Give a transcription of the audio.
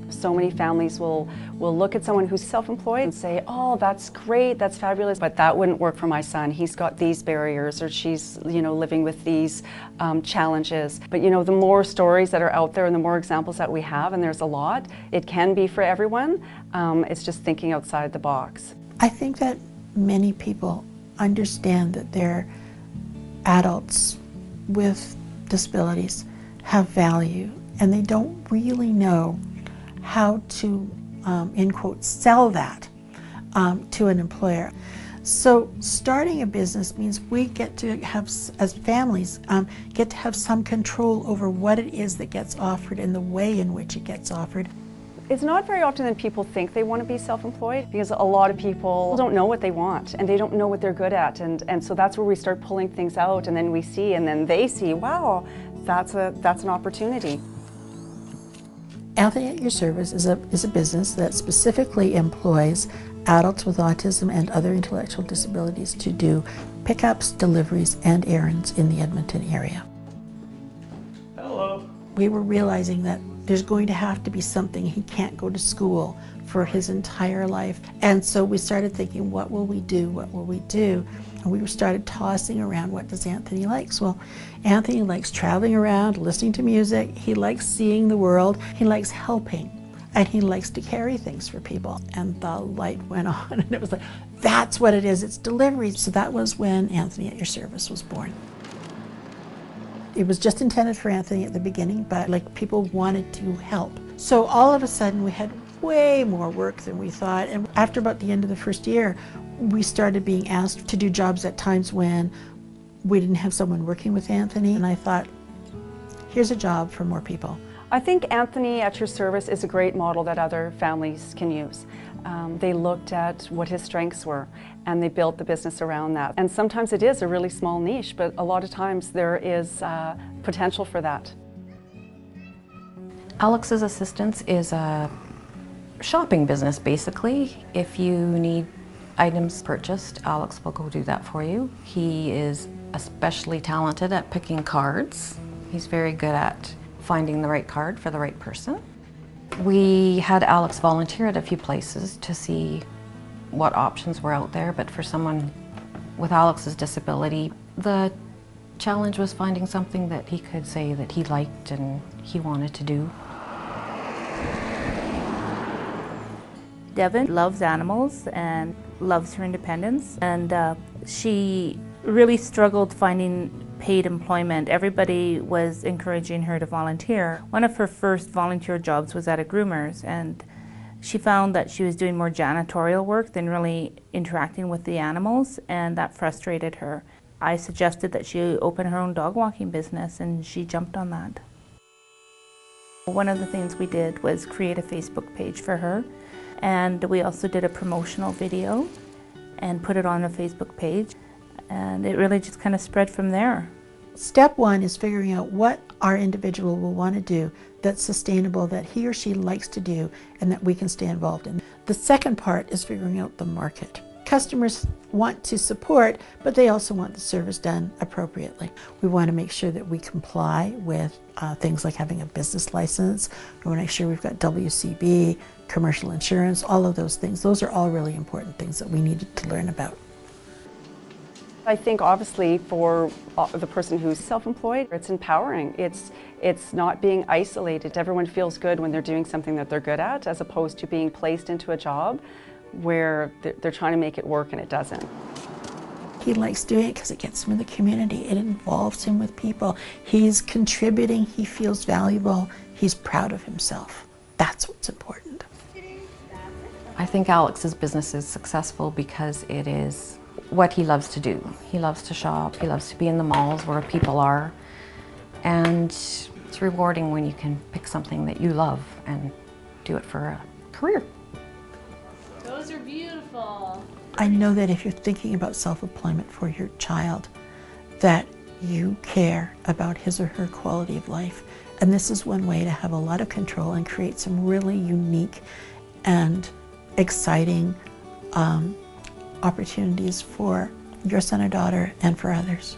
So many families will look at someone who's self-employed and say, oh, that's great, that's fabulous, but that wouldn't work for my son. He's got these barriers, or she's, living with these challenges. But the more stories that are out there and the more examples that we have, and there's a lot, it can be for everyone. It's just thinking outside the box. I think that many people understand that they're adults with disabilities have value, and they don't really know how to, in quotes, sell that to an employer. So starting a business means we get to have, as families, get to have some control over what it is that gets offered and the way in which it gets offered. It's not very often that people think they want to be self-employed, because a lot of people don't know what they want and they don't know what they're good at, and so that's where we start pulling things out, and then we see, and then they see, wow, that's an opportunity. Anthony at Your Service is a business that specifically employs adults with autism and other intellectual disabilities to do pickups, deliveries, and errands in the Edmonton area. Hello. We were realizing that there's going to have to be something. He can't go to school for his entire life. And so we started thinking, what will we do? What will we do? And we started tossing around, what does Anthony like? Well, Anthony likes traveling around, listening to music. He likes seeing the world. He likes helping. And he likes to carry things for people. And the light went on, and it was like, that's what it is, it's deliveries. So that was when Anthony at Your Service was born. It was just intended for Anthony at the beginning, but people wanted to help. So all of a sudden we had way more work than we thought. And after about the end of the first year, we started being asked to do jobs at times when we didn't have someone working with Anthony. And I thought, here's a job for more people. I think Anthony at Your Service is a great model that other families can use. They looked at what his strengths were, and they built the business around that. And sometimes it is a really small niche, but a lot of times there is potential for that. Alex's Assistance is a shopping business, basically. If you need items purchased, Alex will go do that for you. He is especially talented at picking cards. He's very good at finding the right card for the right person. We had Alex volunteer at a few places to see what options were out there, but for someone with Alex's disability, the challenge was finding something that he could say that he liked and he wanted to do. Devin loves animals and loves her independence, and she really struggled finding paid employment. Everybody was encouraging her to volunteer. One of her first volunteer jobs was at a groomer's, and she found that she was doing more janitorial work than really interacting with the animals, and that frustrated her. I suggested that she open her own dog walking business, and she jumped on that. One of the things we did was create a Facebook page for her, and we also did a promotional video and put it on a Facebook page. And it really just kind of spread from there. Step one is figuring out what our individual will want to do that's sustainable, that he or she likes to do, and that we can stay involved in. The second part is figuring out the market. Customers want to support, but they also want the service done appropriately. We want to make sure that we comply with things like having a business license. We want to make sure we've got WCB, commercial insurance, all of those things. Those are all really important things that we needed to learn about. I think obviously for the person who's self-employed, it's empowering. It's not being isolated. Everyone feels good when they're doing something that they're good at, as opposed to being placed into a job where they're trying to make it work and it doesn't. He likes doing it because it gets him in the community. It involves him with people. He's contributing, he feels valuable, he's proud of himself. That's what's important. I think Alex's business is successful because it is what he loves to do. He loves to shop, he loves to be in the malls where people are, and it's rewarding when you can pick something that you love and do it for a career. Those are beautiful. I know that if you're thinking about self-employment for your child, that you care about his or her quality of life. And this is one way to have a lot of control and create some really unique and exciting opportunities for your son or daughter and for others.